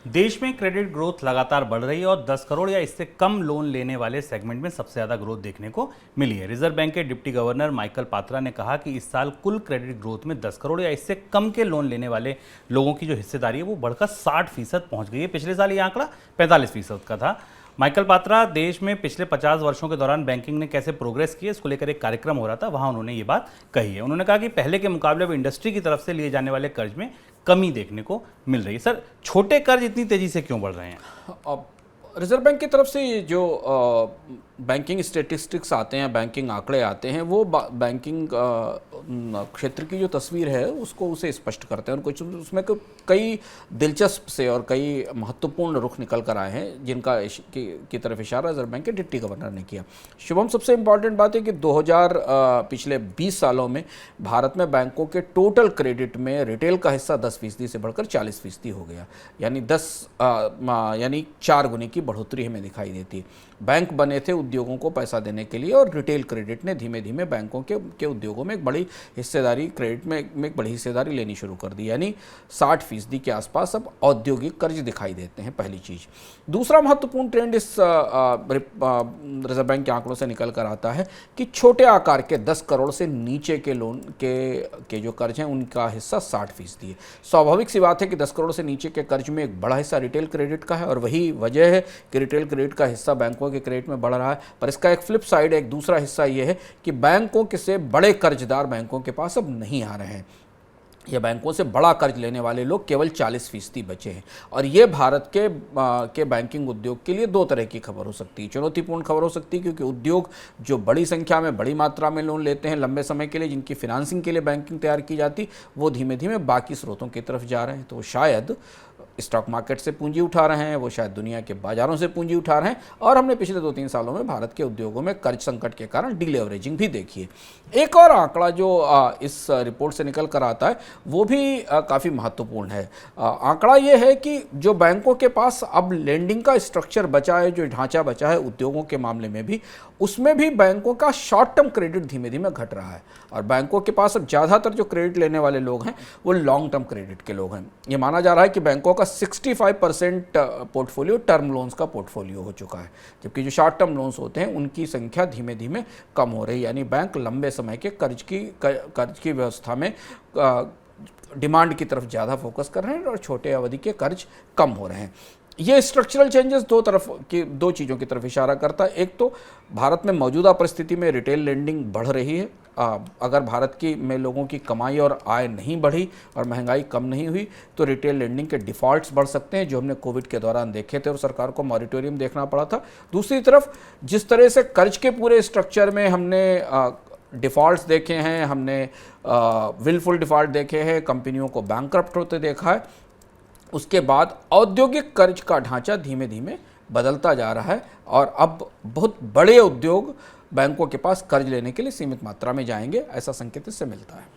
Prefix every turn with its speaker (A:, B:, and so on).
A: देश में credit growth लगातार बढ़ रही है और 10 करोड़ या इससे कम लोन लेने वाले सेगमेंट में सबसे ज्यादा ग्रोथ देखने को मिली है। रिजर्व बैंक के डिप्टी गवर्नर माइकल पात्रा ने कहा कि इस साल कुल क्रेडिट ग्रोथ में 10 करोड़ या इससे कम के लोन लेने वाले लोगों की जो हिस्सेदारी है वो बढ़कर 60% पहुंच गई है। पिछले साल ये आंकड़ा 45% का था। माइकल पात्रा देश में पिछले 50 वर्षों के दौरान बैंकिंग ने कैसे प्रोग्रेस की है इसको लेकर एक कार्यक्रम हो रहा था, वहां उन्होंने ये बात कही है। उन्होंने कहा कि पहले के मुकाबले अब इंडस्ट्री की तरफ से लिए जाने वाले कर्ज में कमी देखने को मिल रही है। सर, छोटे कर्ज इतनी तेजी से क्यों बढ़ रहे हैं?
B: अब रिजर्व बैंक की तरफ से ये जो बैंकिंग स्टेटिस्टिक्स आते हैं, बैंकिंग आंकड़े आते हैं, वो बैंकिंग क्षेत्र की जो तस्वीर है उसको उसे स्पष्ट करते हैं और कुछ उसमें कई दिलचस्प से और कई महत्वपूर्ण रुख निकल कर आए हैं जिनका की तरफ इशारा रिजर्व बैंक के डिप्टी गवर्नर ने किया। शुभम, सबसे इम्पॉर्टेंट बात है कि 2000 पिछले 20 सालों में भारत में बैंकों के टोटल क्रेडिट में रिटेल का हिस्सा 10% से बढ़कर 40% हो गया, यानी 4 गुने की बढ़ोतरी हमें दिखाई देती है। बैंक बने थे उद्योगों को पैसा देने के लिए और रिटेल क्रेडिट ने धीमे धीमे बैंकों के उद्योगों में एक बड़ी हिस्सेदारी, क्रेडिट में एक बड़ी हिस्सेदारी लेनी शुरू कर दी, यानी 60% के आसपास अब औद्योगिक कर्ज दिखाई देते हैं। पहली चीज़। दूसरा महत्वपूर्ण ट्रेंड इस रिजर्व बैंक के आंकड़ों से निकल कर आता है कि छोटे आकार के 10 करोड़ से नीचे के लोन के जो कर्ज हैं उनका हिस्सा 60% है। स्वाभाविक सी बात है कि 10 करोड़ से नीचे के कर्ज में एक बड़ा हिस्सा रिटेल क्रेडिट का है और वही वजह है कि रिटेल क्रेडिट का हिस्सा बैंकों के क्रेडिट में बढ़ रहा है। पर इसका एक फ्लिप साइड, एक दूसरा हिस्सा ये है कि बैंकों के से बड़े कर्जदार बैंकों के पास अब नहीं आ रहे हैं। ये बैंकों से बड़ा कर्ज लेने वाले लोग केवल 40% बचे हैं और ये भारत के बैंकिंग उद्योग के लिए दो तरह की खबर हो सकती है। चुनौतीपूर्ण खबर हो सकती है क्योंकि उद्योग जो बड़ी संख्या में, बड़ी मात्रा में लोन लेते हैं लंबे समय के लिए, जिनकी फिनांसिंग के लिए बैंकिंग तैयार की जाती, वो धीमे धीमे बाकी स्रोतों की तरफ जा रहे हैं। तो वो शायद स्टॉक मार्केट से पूंजी उठा रहे हैं, वो शायद दुनिया के बाजारों से पूंजी उठा रहे हैं और हमने पिछले 2-3 सालों में भारत के उद्योगों में कर्ज संकट के कारण डीलेवरेजिंग भी देखी है। एक और आंकड़ा जो इस रिपोर्ट से निकल कर आता है वो भी काफ़ी महत्वपूर्ण है। आंकड़ा ये है कि जो बैंकों के पास अब लेंडिंग का स्ट्रक्चर बचा है, जो ढांचा बचा है उद्योगों के मामले में भी, उसमें भी बैंकों का शॉर्ट टर्म क्रेडिट धीमे धीमे घट रहा है और बैंकों के पास अब ज़्यादातर जो क्रेडिट लेने वाले लोग हैं वो लॉन्ग टर्म क्रेडिट के लोग हैं। ये माना जा रहा है कि बैंकों का 65% पोर्टफोलियो टर्म लोन्स का पोर्टफोलियो हो चुका है, जबकि जो शॉर्ट टर्म लोन्स होते हैं उनकी संख्या धीमे धीमे कम हो रही है। यानी बैंक लंबे समय के कर्ज की व्यवस्था में डिमांड की तरफ ज़्यादा फोकस कर रहे हैं और छोटे अवधि के कर्ज कम हो रहे हैं। ये स्ट्रक्चरल चेंजेस दो चीज़ों की तरफ इशारा करता है। एक तो भारत में मौजूदा परिस्थिति में रिटेल लेंडिंग बढ़ रही है। अगर भारत में लोगों की कमाई और आय नहीं बढ़ी और महंगाई कम नहीं हुई तो रिटेल लेंडिंग के डिफ़ॉल्ट्स बढ़ सकते हैं, जो हमने कोविड के दौरान देखे थे और सरकार को मॉरिटोरियम देखना पड़ा था। दूसरी तरफ जिस तरह से कर्ज के पूरे स्ट्रक्चर में हमने डिफ़ॉल्ट्स देखे हैं, हमने विलफुल डिफ़ॉल्ट देखे हैं, कंपनियों को बैंकरप्ट होते देखा है, उसके बाद औद्योगिक कर्ज का ढांचा धीमे धीमे बदलता जा रहा है और अब बहुत बड़े उद्योग बैंकों के पास कर्ज लेने के लिए सीमित मात्रा में जाएंगे, ऐसा संकेत इससे मिलता है।